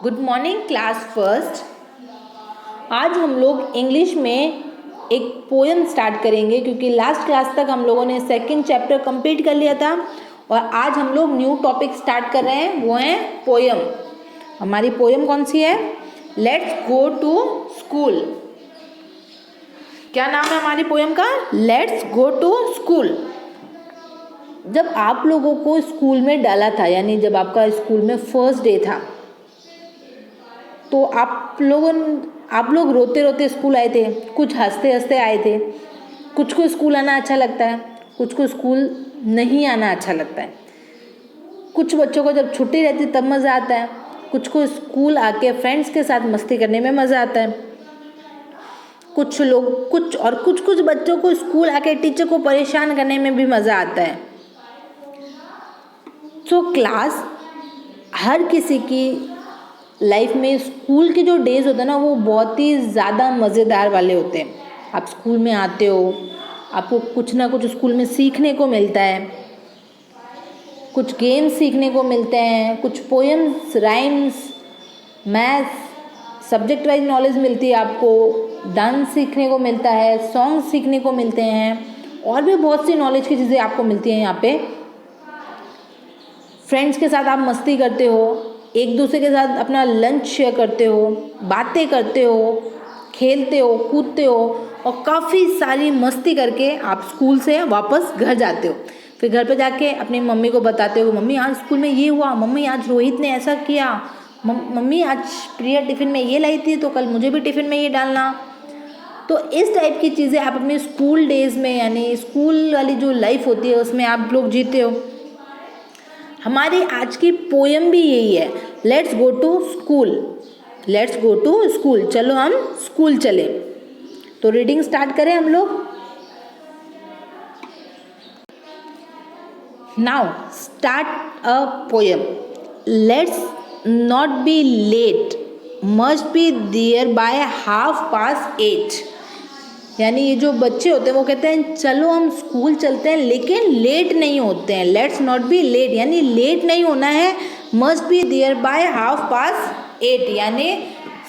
Good morning class first. आज हम लोग इंग्लिश में एक पोएम स्टार्ट करेंगे क्योंकि लास्ट क्लास तक हम लोगों ने सेकंड चैप्टर कंप्लीट कर लिया था और आज हम लोग न्यू टॉपिक स्टार्ट कर रहे हैं, वो है पोएम। हमारी पोएम कौन सी है? Let's go to school. क्या नाम है हमारी पोएम का? Let's go to school. जब आप लोगों को स्कूल में डाला था, यानी जब आपका स्कूल में फर्स्ट डे था, तो आप लोग रोते रोते स्कूल आए थे, कुछ हंसते हंसते आए थे। कुछ को स्कूल आना अच्छा लगता है, कुछ को स्कूल नहीं आना अच्छा लगता है। कुछ बच्चों को जब छुट्टी रहती तब मज़ा आता है, कुछ को स्कूल आके फ्रेंड्स के साथ मस्ती करने में मज़ा आता है। कुछ बच्चों को स्कूल आके टीचर को परेशान करने में भी मज़ा आता है। तो क्लास हर किसी की लाइफ में स्कूल के जो डेज होते हैं ना, वो बहुत ही ज़्यादा मज़ेदार वाले होते हैं। आप स्कूल में आते हो, आपको कुछ ना कुछ स्कूल में सीखने को मिलता है, कुछ गेम्स सीखने को मिलते हैं, कुछ poems, rhymes, maths, subject wise knowledge मिलती है आपको, डांस सीखने को मिलता है, सॉन्ग सीखने को मिलते हैं और भी बहुत सी नॉलेज की चीज़ें आपको मिलती हैं यहाँ पे। फ्रेंड्स के साथ आप मस्ती करते हो, एक दूसरे के साथ अपना लंच शेयर करते हो, बातें करते हो, खेलते हो, कूदते हो और काफ़ी सारी मस्ती करके आप स्कूल से वापस घर जाते हो। फिर घर पे जाके अपनी मम्मी को बताते हो, मम्मी आज स्कूल में ये हुआ, मम्मी आज रोहित ने ऐसा किया, मम्मी आज प्रिया टिफ़िन में ये लाई थी तो कल मुझे भी टिफ़िन में ये डालना। तो इस टाइप की चीज़ें आप अपने स्कूल डेज़ में, यानी स्कूल वाली जो लाइफ होती है उसमें आप लोग जीते हो। हमारी आज की पोएम भी यही है, let's go to school. Let's go to school, चलो हम स्कूल चले। तो रीडिंग स्टार्ट करें हम लोग। Now start a poem. Let's not be late, must be there by 8:30। यानी ये जो बच्चे होते हैं वो कहते हैं चलो हम स्कूल चलते हैं, लेकिन लेट नहीं होते हैं। लेट्स नॉट बी लेट, यानी लेट नहीं होना है। मस्ट बी देयर बाय 8:30, यानी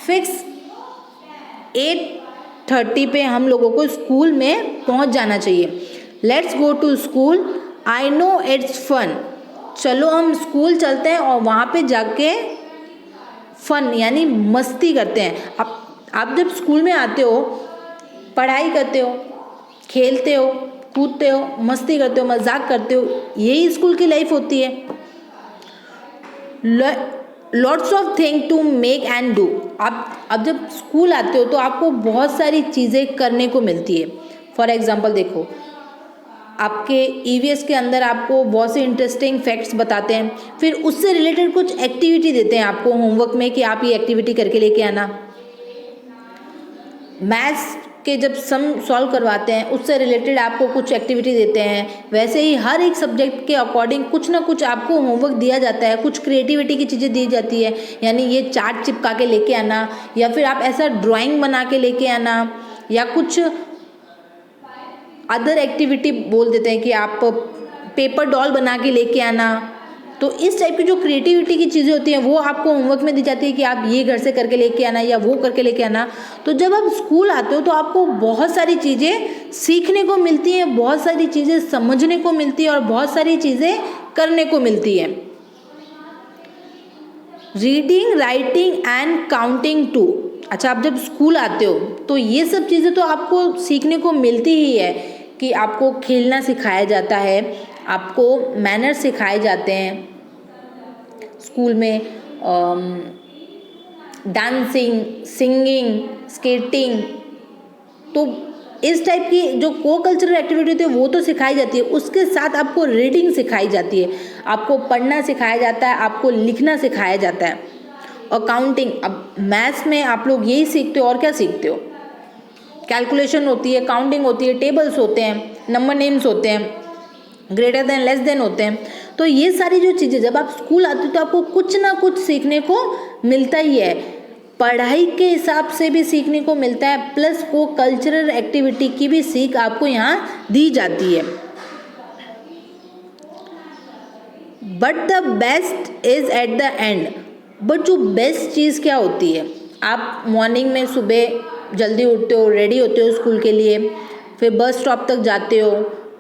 फिक्स 8:30 पे हम लोगों को स्कूल में पहुंच जाना चाहिए। Let's go to school, I know it's fun. चलो हम स्कूल चलते हैं और वहाँ पे जाके फन यानी मस्ती करते हैं। आप जब स्कूल में आते हो, पढ़ाई करते हो, खेलते हो, कूदते हो, मस्ती करते हो, मजाक करते हो, यही स्कूल की लाइफ होती है। Lots of thing to make and do. आप जब स्कूल आते हो तो आपको बहुत सारी चीज़ें करने को मिलती है। फॉर एग्जाम्पल देखो, आपके ईवीएस के अंदर आपको बहुत से इंटरेस्टिंग फैक्ट्स बताते हैं, फिर उससे रिलेटेड कुछ एक्टिविटी देते हैं आपको होमवर्क में कि आप ये एक्टिविटी करके लेके आना। मैथ्स के जब सम सॉल्व करवाते हैं उससे रिलेटेड आपको कुछ एक्टिविटी देते हैं। वैसे ही हर एक सब्जेक्ट के अकॉर्डिंग कुछ ना कुछ आपको होमवर्क दिया जाता है, कुछ क्रिएटिविटी की चीज़ें दी जाती है, यानी ये चार्ट चिपका के लेके आना, या फिर आप ऐसा ड्राइंग बना के लेके आना, या कुछ अदर एक्टिविटी बोल देते हैं कि आप पेपर डॉल बना के लेके आना। तो इस टाइप की जो क्रिएटिविटी की चीज़ें होती हैं वो आपको होमवर्क में दी जाती है कि आप ये घर से करके लेके आना या वो करके लेके आना। तो जब आप स्कूल आते हो तो आपको बहुत सारी चीज़ें सीखने को मिलती हैं, बहुत सारी चीज़ें समझने को मिलती है और बहुत सारी चीज़ें करने को मिलती है। Reading, writing and counting too. अच्छा, आप जब स्कूल आते हो तो ये सब चीज़ें तो आपको सीखने को मिलती ही है कि आपको खेलना सिखाया जाता है, आपको मैनर सिखाए जाते हैं स्कूल में, डांसिंग, सिंगिंग, स्केटिंग। तो इस टाइप की जो को कल्चरल एक्टिविटी होती है वो तो सिखाई जाती है, उसके साथ आपको रीडिंग सिखाई जाती है, आपको पढ़ना सिखाया जाता है, आपको लिखना सिखाया जाता है। और काउंटिंग, अब मैथ्स में आप लोग यही सीखते हो और क्या सीखते हो? कैलकुलेशन होती है, काउंटिंग होती है, टेबल्स होते हैं, नंबर नेम्स होते हैं, ग्रेटर देन, लेस देन होते हैं। तो ये सारी जो चीज़ें जब आप स्कूल आते हो तो आपको कुछ ना कुछ सीखने को मिलता ही है। पढ़ाई के हिसाब से भी सीखने को मिलता है, प्लस वो कल्चरल एक्टिविटी की भी सीख आपको यहाँ दी जाती है। But the best is at the and. But जो बेस्ट चीज़ क्या होती है, आप मॉर्निंग में सुबह जल्दी उठते हो, रेडी होते हो स्कूल के लिए, फिर बस स्टॉप तक जाते हो,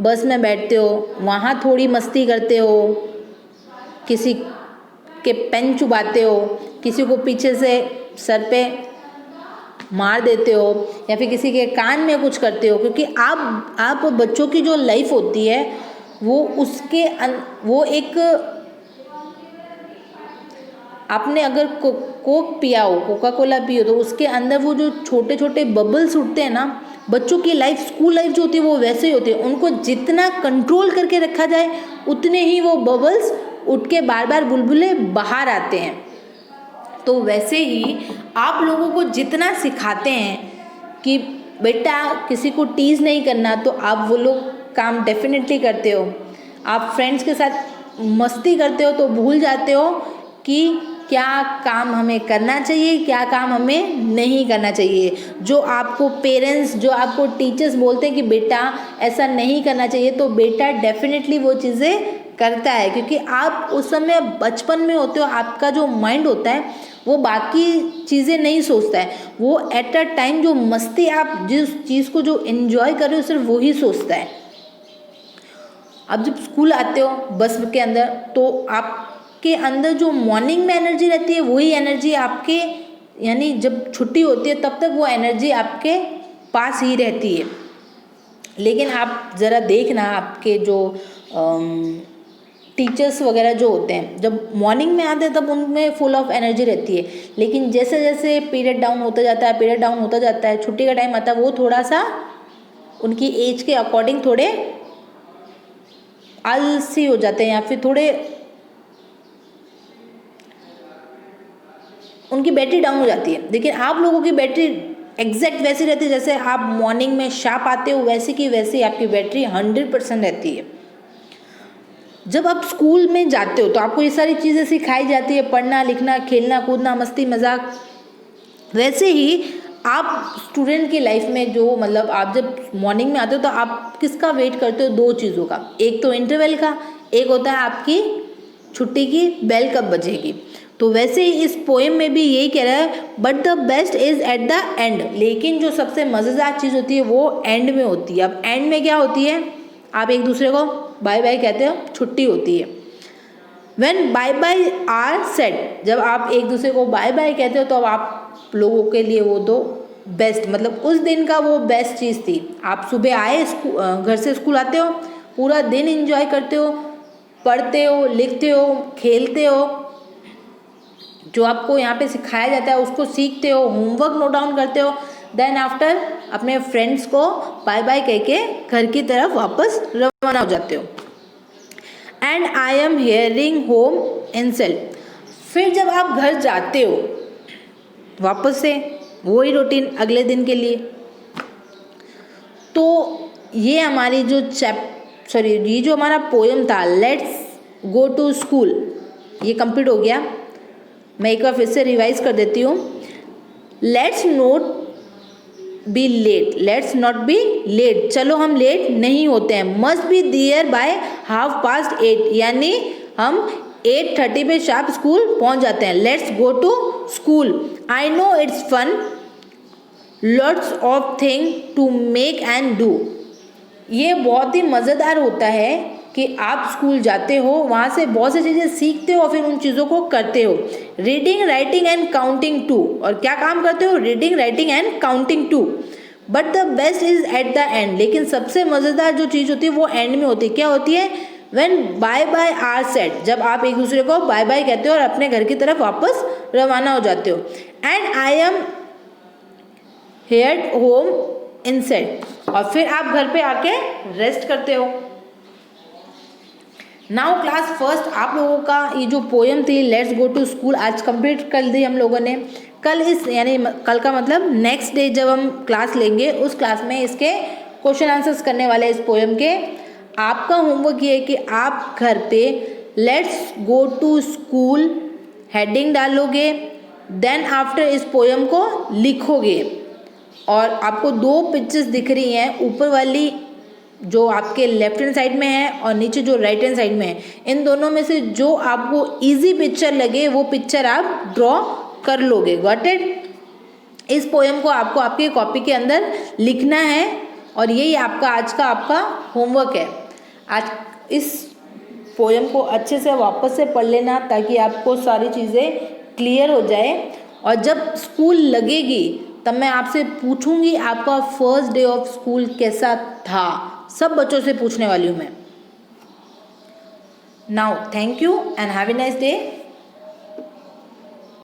बस में बैठते हो, वहाँ थोड़ी मस्ती करते हो, किसी के पेन चुबाते हो, किसी को पीछे से सर पे मार देते हो, या फिर किसी के कान में कुछ करते हो, क्योंकि आप बच्चों की जो लाइफ होती है वो वो एक, आपने अगर कोक पिया हो, कोका कोला पियो, तो उसके अंदर वो जो छोटे छोटे बबल्स उठते हैं ना, बच्चों की लाइफ, स्कूल लाइफ जो होती है वो वैसे ही होती है। उनको जितना कंट्रोल करके रखा जाए उतने ही वो बबल्स उठ के बार बार बुलबुले बाहर आते हैं। तो वैसे ही आप लोगों को जितना सिखाते हैं कि बेटा किसी को टीज़ नहीं करना, तो आप वो लोग काम डेफिनेटली करते हो। आप फ्रेंड्स के साथ मस्ती करते हो तो भूल जाते हो कि क्या काम हमें करना चाहिए, क्या काम हमें नहीं करना चाहिए। जो आपको पेरेंट्स, जो आपको टीचर्स बोलते हैं कि बेटा ऐसा नहीं करना चाहिए, तो बेटा डेफिनेटली वो चीज़ें करता है, क्योंकि आप उस समय बचपन में होते हो। आपका जो माइंड होता है वो बाकी चीज़ें नहीं सोचता है, वो एट अ टाइम जो मस्ती, आप जिस चीज़ को जो एंजॉय कर रहे हो सिर्फ वही सोचता है। अब जब स्कूल आते हो बस के अंदर, तो आपके अंदर जो मॉर्निंग में एनर्जी रहती है वही एनर्जी आपके, यानी जब छुट्टी होती है तब तक वो एनर्जी आपके पास ही रहती है। लेकिन आप ज़रा देखना, आपके जो टीचर्स वगैरह जो होते हैं, जब मॉर्निंग में आते हैं तब उनमें फुल ऑफ एनर्जी रहती है, लेकिन जैसे जैसे पीरियड डाउन होता जाता है, छुट्टी का टाइम आता है, वो थोड़ा सा उनकी एज के अकॉर्डिंग थोड़े आलसी हो जाते हैं, या फिर थोड़े उनकी बैटरी डाउन हो जाती है। लेकिन आप लोगों की बैटरी एग्जैक्ट वैसी रहती है, जैसे आप मॉर्निंग में शार्प आते हो वैसे की वैसे आपकी बैटरी 100% रहती है। जब आप स्कूल में जाते हो तो आपको ये सारी चीज़ें सिखाई जाती है, पढ़ना, लिखना, खेलना, कूदना, मस्ती, मजाक। वैसे ही आप स्टूडेंट की लाइफ में जो, मतलब आप जब मॉर्निंग में आते हो तो आप किसका वेट करते हो? दो चीज़ों का, एक तो इंटरवल का, एक होता है आपकी छुट्टी की बेल कब बजेगी। तो वैसे ही इस पोएम में भी यही कह रहा है, but the best is at the end. लेकिन जो सबसे मज़ेदार चीज़ होती है वो एंड में होती है। अब एंड में क्या होती है? आप एक दूसरे को बाय बाय कहते हो, छुट्टी होती है। When bye bye are said, जब आप एक दूसरे को बाय बाय कहते हो तो अब आप लोगों के लिए वो दो बेस्ट, मतलब उस दिन का वो बेस्ट चीज़ थी। आप सुबह आए, घर से स्कूल आते हो, पूरा दिन एंजॉय करते हो, पढ़ते हो, लिखते हो, खेलते हो, जो आपको यहाँ पे सिखाया जाता है उसको सीखते हो, होमवर्क नोट डाउन करते हो, देन आफ्टर अपने फ्रेंड्स को बाय बाय कह के घर की तरफ वापस रवाना हो जाते हो। And I am hearing home in self. फिर जब आप घर जाते हो वापस से वही रूटीन अगले दिन के लिए, तो ये हमारी जो ये जो हमारा पोएम था, लेट्स गो टू स्कूल, ये कंप्लीट हो गया। मैं एक बार फिर से रिवाइज कर देती हूँ। लेट्स नॉट बी लेट, चलो हम लेट नहीं होते हैं। मस्ट बी देयर बाय 8:30, यानी हम 8:30 पे शार्प स्कूल पहुँच जाते हैं। Let's go to school, I know it's fun, lots of thing to make and do. ये बहुत ही मज़ेदार होता है कि आप स्कूल जाते हो, वहाँ से बहुत सी चीज़ें सीखते हो और फिर उन चीज़ों को करते हो। Reading, writing and counting too, और क्या काम करते हो? Reading, writing and counting too. But the best is at the end, लेकिन सबसे मज़ेदार जो चीज़ होती है वो एंड में होती है। क्या होती है? When bye bye are said, जब आप एक दूसरे को बाय बाय कहते हो और अपने घर की तरफ वापस रवाना हो जाते हो। And I am here home in said, और फिर आप घर पे आके रेस्ट करते हो। नाउ क्लास फर्स्ट, आप लोगों का ये जो पोएम थी लेट्स गो टू स्कूल आज कंप्लीट कर दी हम लोगों ने। कल यानी कल का मतलब नेक्स्ट डे जब हम क्लास लेंगे उस क्लास में इसके क्वेश्चन आंसर्स करने वाले इस पोएम के। आपका होमवर्क ये है कि आप घर पे let's go to school heading डालोगे, देन आफ्टर इस पोएम को लिखोगे। और आपको दो पिक्चर्स दिख रही हैं, ऊपर वाली जो आपके लेफ्ट हैंड साइड में है और नीचे जो राइट हैंड साइड में है, इन दोनों में से जो आपको इजी पिक्चर लगे वो पिक्चर आप ड्रॉ कर लोगे। Got it? इस पोएम को आपको आपके कॉपी के अंदर लिखना है और यही आपका आज का आपका होमवर्क है। आज इस पोएम को अच्छे से वापस से पढ़ लेना ताकि आपको सारी चीज़ें क्लियर हो जाए, और जब स्कूल लगेगी तब मैं आपसे पूछूंगी आपका फर्स्ट डे ऑफ स्कूल कैसा था। सब बच्चों से पूछने वाली हूँ मैं। Now thank you and have a nice day.